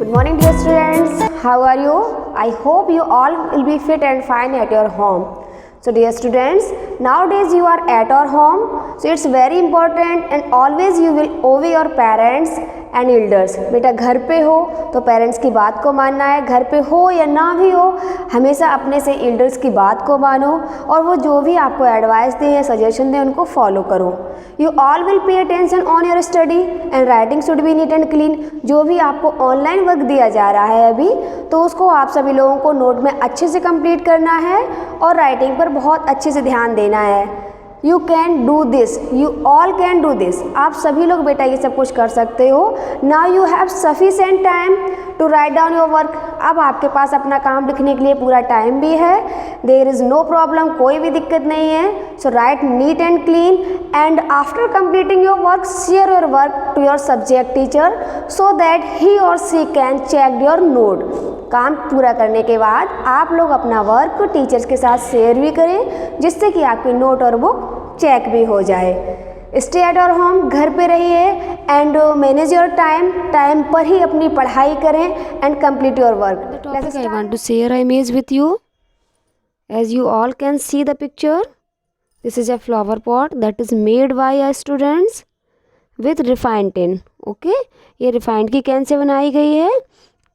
Good morning, dear students. How are you? I hope you all will be fit and fine at your home. So, dear students, nowadays you are at your home. So, it's very important and always you will obey your parents and elders. बेटा घर पे हो तो parents की बात को मानना है, घर पे हो या ना भी हो हमेशा अपने से एल्डर्स की बात को मानो और वो जो भी आपको एडवाइस दें या सजेशन दें उनको फॉलो करो. You all will pay attention on your study and writing should be neat and clean. जो भी आपको ऑनलाइन वर्क दिया जा रहा है अभी तो उसको आप सभी लोगों को नोट में अच्छे से कंप्लीट करना है और राइटिंग पर बहुत अच्छे से ध्यान देना है. You can do this, you all can do this. आप सभी लोग बेटा ये सब कुछ कर सकते हो. Now you have sufficient time to write down your work. अब आपके पास अपना काम लिखने के लिए पूरा टाइम भी है. देयर इज़ नो प्रॉब्लम, कोई भी दिक्कत नहीं है. So write neat and clean and after completing your work share your work to your subject teacher so that he और she can check your note. काम पूरा करने के बाद आप लोग अपना वर्क टीचर्स के साथ शेयर भी करें जिससे कि आपकी नोट और बुक चेक भी हो जाए. स्टे एट योर होम, घर पे रहिए and manage your time. Time पर ही अपनी पढ़ाई करें and complete your work. I want to share image with you. As you all can see the picture, this is a flower pot that is made by our students with refined tin. Okay, ये refined की can से बनाई गई है.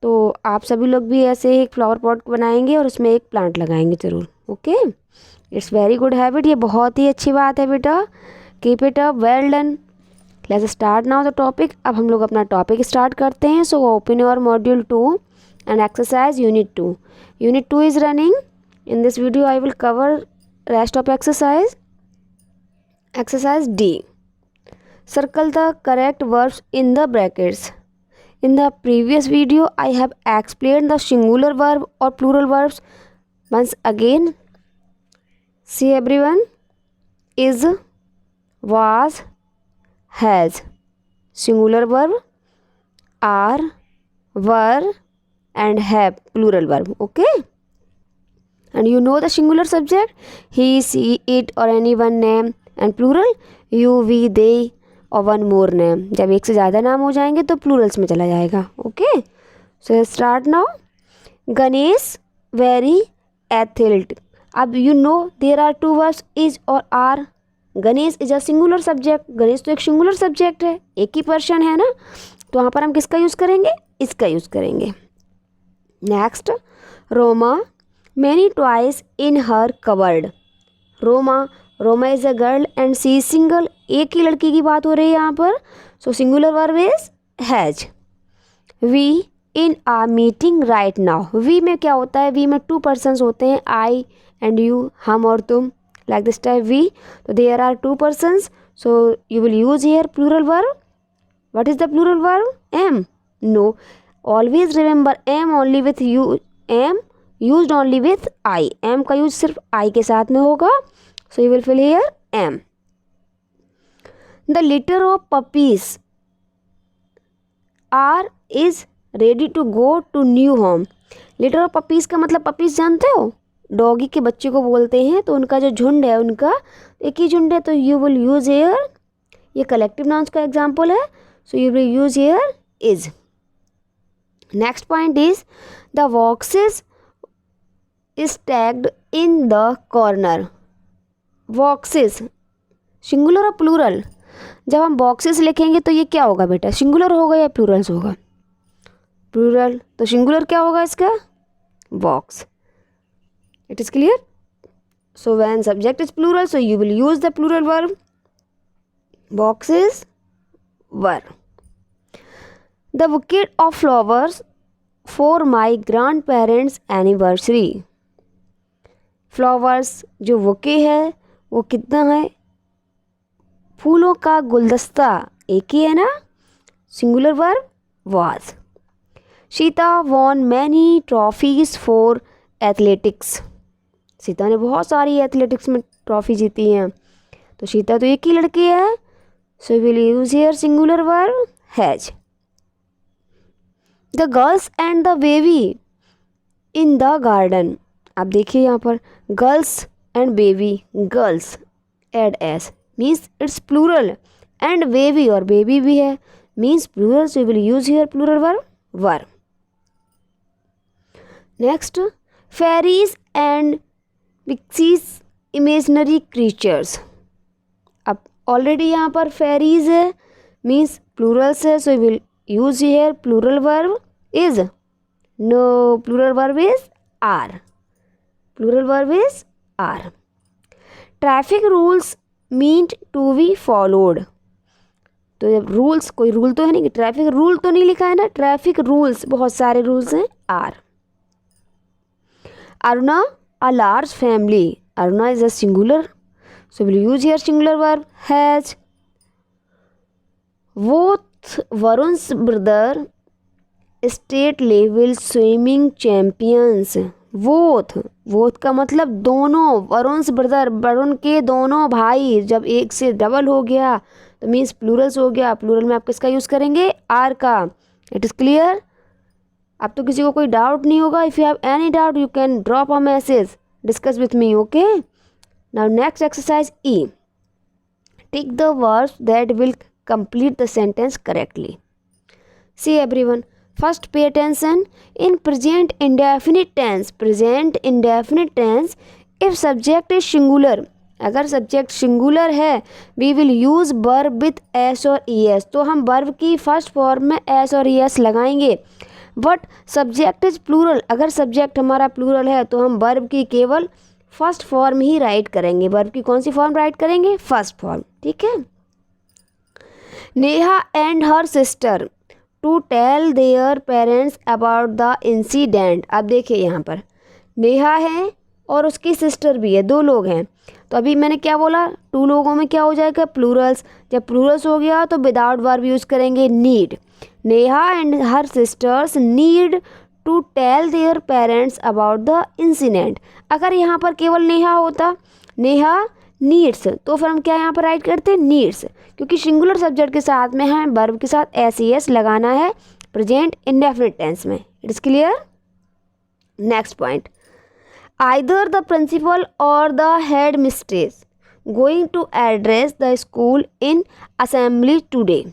तो आप सभी लोग भी ऐसे एक फ्लावर पॉट बनाएंगे और उसमें एक प्लांट लगाएंगे ज़रूर. Okay, it's very good habit. ये बहुत ही अच्छी बात है बेटा. Keep it up, well done. Let's start now the topic. अब हम लोग अपना टॉपिक स्टार्ट करते हैं. So open your module 2 and exercise unit 2. Unit 2 is running. In this video I will cover rest of exercise. Exercise D. Circle the correct verbs in the brackets. In the previous video, I have explained the singular verb or plural verbs. Once again, see everyone. Is, was, has. Singular verb, are, were, and have. Plural verb. Okay? And you know the singular subject. He, she, it or any one name. And plural, you, we, they. और one more name. जब एक से ज़्यादा नाम हो जाएंगे तो Plurals में चला जाएगा. Okay, so start now. Ganesh very athlete. अब you know there are two words is और are. Ganesh is a singular subject. Ganesh तो एक सिंगुलर सब्जेक्ट है, एक ही पर्सन है ना. तो वहाँ पर हम किसका यूज़ करेंगे? इसका यूज़ करेंगे. Next, Roma many toys in her covered. Roma is a girl and see single. एक ही लड़की की बात हो रही है यहाँ पर. So singular verb is has. We in a meeting right now. We में क्या होता है? वी में 2 पर्सन्स होते हैं, आई एंड यू, हम और तुम. Like this type we. तो there are 2 persons. So you will use here plural verb. What is the plural verb? Am. No, always remember am only with you. Am used only with I. Am का use सिर्फ I के साथ में होगा. So you will fill here M. The litter of puppies are is ready to go to new home. Litter of puppies का मतलब puppies जानते हो? डॉगी के बच्चे को बोलते हैं. तो उनका जो झुंड है, उनका एक ही झुंड है. तो you will use here, ये collective nouns का एग्जाम्पल है. So you will use here is. Next point is the boxes is tagged in the corner. Boxes singular और प्लूरल. जब हम बॉक्सेस लिखेंगे तो ये क्या होगा बेटा? सिंगुलर होगा या प्लूरल्स होगा? प्लूरल. तो सिंगुलर क्या होगा इसका? Box. It is clear. So when subject is plural so you will use the plural verb. Boxes were. The bouquet of flowers for my grandparents anniversary. Flowers जो bouquet है वो कितना है? फूलों का गुलदस्ता. एक ही है ना. Singular verb was. Sita won many trophies for athletics. Sita ने बहुत सारी एथलेटिक्स में ट्रॉफी जीती हैं. तो सीता तो एक ही लड़की है. So we'll use here singular verb has. The girls and the baby in the garden. आप देखिए यहाँ पर girls and baby. Girls add S means it's plural and baby और बेबी भी है means plural. So we'll use here plural verb were. Next, fairies and pixies imaginary creatures. अब already यहाँ पर फेरीज है, मीन्स प्लूरल्स है, so we'll use here plural verb is, no, plural verb is are, plural verb is are. Traffic rules mean to be followed, तो जब rules, कोई rule तो है नहीं कि ट्रैफिक रूल तो नहीं लिखा है ना, ट्रैफिक रूल्स, बहुत सारे रूल्स हैं, are. Aruna a large family, Aruna is a singular, so we'll use here singular verb has. Both Varun's brother state level swimming champions, both का मतलब दोनों, वरुण's ब्रदर, वरुण के दोनों भाई, जब एक से डबल हो गया तो मीन्स प्लूरल्स हो गया, प्लूरल में आप किसका यूज़ करेंगे, आर का। It is clear. अब तो किसी को कोई डाउट नहीं होगा। If you have any doubt you can drop a message, discuss with me, okay. Now next exercise E, tick the words that will complete the sentence correctly. See everyone, first pay attention. In present indefinite tense, present indefinite tense, if subject is singular, अगर subject singular है, we will use verb with S और E S, तो हम verb की first form में S और E S लगाएंगे। But subject is plural, अगर सब्जेक्ट हमारा प्लूरल है तो हम वर्ब की केवल फर्स्ट फॉर्म ही राइट करेंगे। वर्ब की कौन सी फॉर्म राइट करेंगे, फर्स्ट फॉर्म, ठीक है। Neha and her sister to tell their parents about the incident. अब देखिए यहाँ पर नेहा है और उसकी सिस्टर भी है, दो लोग हैं। तो अभी मैंने क्या बोला, टू लोगों में क्या हो जाएगा, प्लूरल्स। जब प्लूरल्स हो गया तो विदाउट वर्ब यूज़ करेंगे need. Neha and her sisters need to tell their parents about the incident. अगर यहाँ पर केवल नेहा होता, नेहा नीड्स, तो फिर हम क्या यहाँ पर राइट करते हैं, नीड्स, क्योंकि सिंगुलर सब्जेक्ट के साथ में है, वर्ब के साथ एस ई एस लगाना है प्रेजेंट इंडेफिनिट टेंस में। It is clear. Next point, either the principal और the head mistress going to address the school in assembly today.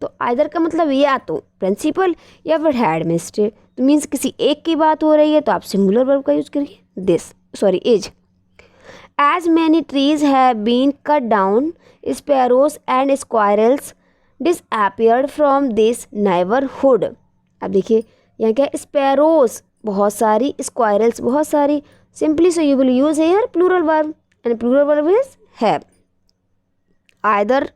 तो आइदर का मतलब या तो प्रिंसिपल या फिर हेड मिस्ट्रेस, तो मीन्स किसी एक की बात हो रही है तो आप सिंगुलर वर्ब का यूज करिए, this, sorry, is. As many trees have been cut down, sparrows and squirrels disappeared from this neighborhood. अब देखिए यहाँ क्या, स्पैरोज बहुत सारी, स्क्वायरल्स बहुत सारी, simply so you will use here plural verb and plural verb is have. Either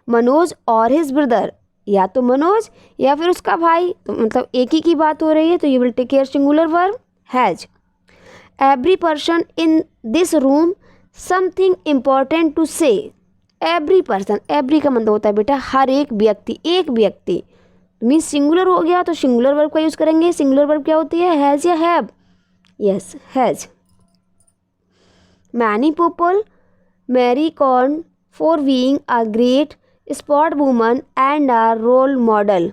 Manoj और his brother, या तो मनोज या फिर उसका भाई, तो मतलब एक ही की बात हो रही है तो you will take care singular verb has. Every person in this room something important to say. Every person, every का मतलब होता है बेटा हर एक व्यक्ति, एक व्यक्ति, मीन्स सिंगुलर हो गया तो सिंगुलर वर्ब का यूज़ करेंगे। सिंगुलर वर्ब क्या होती है, हैज़ या have, yes has. Many people Mary Kom for being a great sport woman and a role model,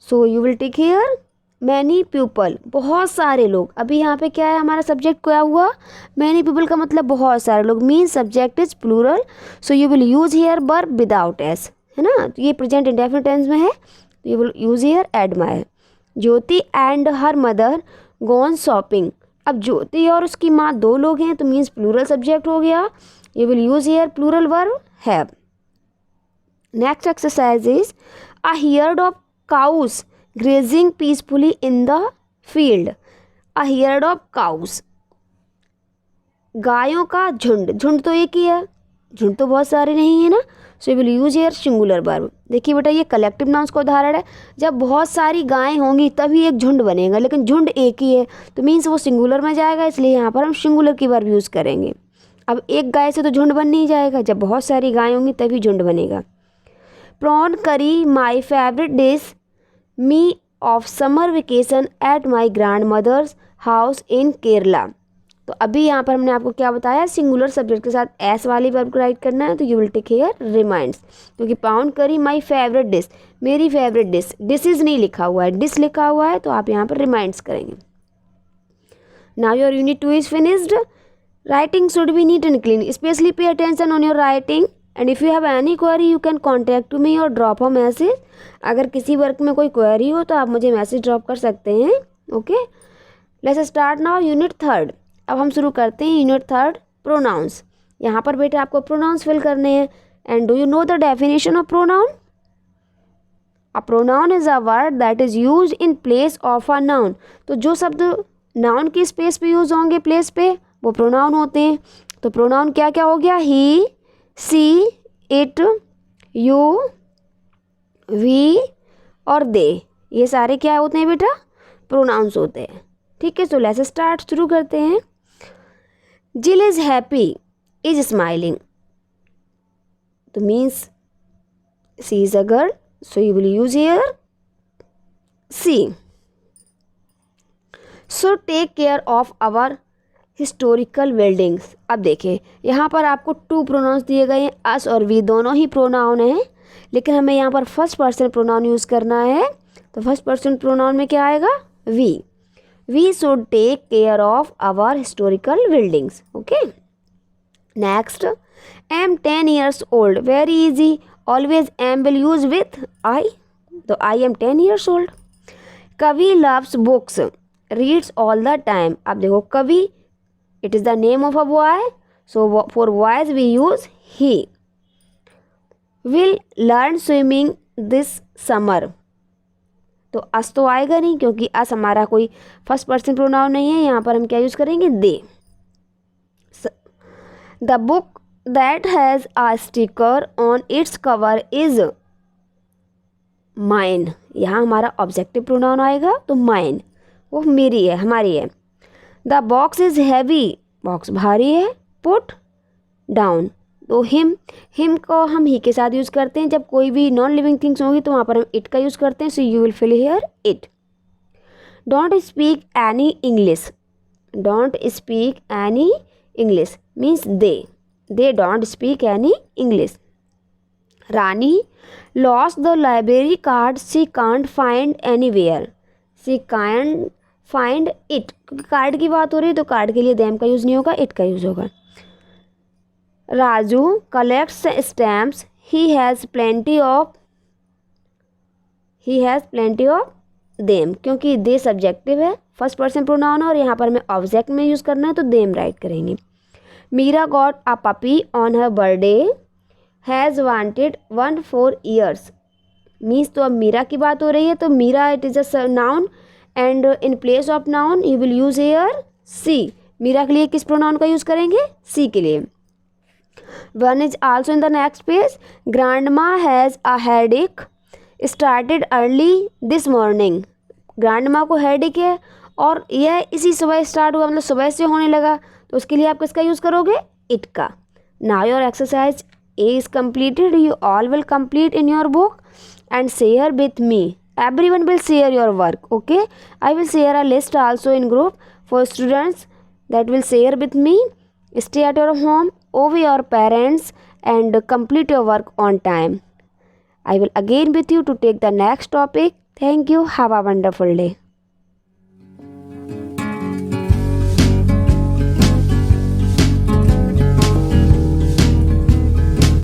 so you will take here many people, बहुत सारे लोग। अभी यहाँ पे क्या है, हमारा सब्जेक्ट क्या हुआ, मैनी पीपल का मतलब बहुत सारे लोग, mean subject is plural, so you will use here verb without S, है ना, तो ये प्रेजेंट इंडेफिनिट टेंस में है, तो you will use here admire. Jyoti and her mother gone shopping. अब ज्योति और उसकी माँ दो लोग हैं तो मीन्स प्लूरल सब्जेक्ट हो गया, you will use here plural verb have. Next exercise is a herd of cows grazing peacefully in the field. A herd of cows, गायों का झुंड, झुंड तो एक ही है, झुंड तो बहुत सारे नहीं है ना, सो you will use here singular verb. देखिए बेटा ये कलेक्टिव नाउन्स का उदाहरण है, जब बहुत सारी गायें होंगी तभी एक झुंड बनेगा, लेकिन झुंड एक ही है तो मीन्स वो सिंगुलर में जाएगा, इसलिए यहाँ पर हम सिंगुलर की वर्ब यूज़ करेंगे। अब एक गाय से तो झुंड बन नहीं जाएगा, जब बहुत सारी गायें होंगी तभी झुंड बनेगा। Prawn curry my favourite dish me of summer vacation at my grandmother's house in Kerala. तो अभी यहाँ पर हमने आपको क्या बताया, सिंगुलर सब्जेक्ट के साथ एस वाली वर्ब को राइट करना है, तो you will take here reminds, क्योंकि पाउंड करी माई फेवरेट डिश, मेरी फेवरेट डिश, डिशेज नहीं लिखा हुआ है, डिश लिखा हुआ है, तो आप यहाँ पर रिमाइंड्स करेंगे। Now your unit 2 is finished. Writing should be neat and clean, especially pay attention on your writing and if you have any query you can contact to me or drop a message. अगर किसी work में कोई query हो तो आप मुझे message drop कर सकते हैं, okay. Let's start now unit third. अब हम शुरू करते हैं यूनिट थर्ड, प्रोनाउंस। यहाँ पर बेटे आपको प्रोनाउंस फिल करने हैं। And do you know the definition of pronoun? A pronoun is a word that is use in place of a noun. तो जो शब्द नाउन की स्पेस पे यूज होंगे, प्लेस पे, वो प्रोनाउन होते हैं। तो प्रोनाउन क्या क्या हो गया? ही, सी, इट, यू, वी और दे। ये सारे क्या होते हैं बेटा? प्रोनाउंस होते हैं। ठीक है, सो लेट्स स्टार्ट, शुरू करते हैं। Jill is happy, is smiling. तो means she is a girl, so you will use here she. So take care of our historical buildings. अब देखिए यहाँ पर आपको टू प्रोनाउंस दिए गए हैं, अस और वी दोनों ही प्रोनाउन हैं, लेकिन हमें यहाँ पर फर्स्ट पर्सन प्रोनाउन यूज़ करना है। तो फर्स्ट पर्सन प्रोनाउन में क्या आएगा? We. We should take care of our historical buildings. Okay, next, am 10 years old, very easy, always am will use with I. तो I am 10 years old। Kavi loves books, reads all the time. अब देखो कवि, it is the name of a boy, so for boys we use he। will learn swimming this summer। तो अस तो आएगा नहीं क्योंकि अस हमारा कोई फर्स्ट पर्सन प्रोनाउन नहीं है। यहाँ पर हम क्या यूज करेंगे? They. The book that has a sticker on its cover is mine. यहाँ हमारा ऑब्जेक्टिव प्रोनाउन आएगा, तो माइन वो मेरी है, हमारी है। The box is heavy, box भारी है। पुट डाउन, तो हिम को हम ही के साथ यूज़ करते हैं। जब कोई भी नॉन लिविंग थिंग्स होगी तो वहाँ पर हम इट का यूज़ करते हैं। So you will fill here it. Don't speak any English, don't speak any English means they don't speak any English. Rani lost the library card, she can't find anywhere, she can't find it. क्योंकि card की बात हो रही है तो card के लिए them का यूज़ नहीं होगा, इट का यूज़ होगा। Raju collects stamps, he has plenty of them. क्योंकि दे सब्जेक्टिव है, फर्स्ट पर्सन प्रोनाउन है और यहाँ पर हमें ऑब्जेक्ट में यूज़ करना है, तो देम राइट करेंगे। Meera got a puppy on her birthday, has wanted 1 for years means, तो अब मीरा की बात हो रही है तो Meera it is a noun and in place of noun you will use here she. Meera के लिए किस प्रोनाउन का यूज़ करेंगे? सी के लिए। One is also in the next page. Grandma has a headache, started early this morning. Grandma को headache है और यह इसी सुबह स्टार्ट हुआ, मतलब सुबह से होने लगा, तो उसके लिए आप किसका यूज़ करोगे? इट का। Now your exercise A is completed. You all will complete in your book and share with me. Everyone will share your work. Okay, I will share a list also in group for students that will share with me. Stay at your home, obey your parents and complete your work on time. I will again with you to take the next topic. Thank you. Have a wonderful day.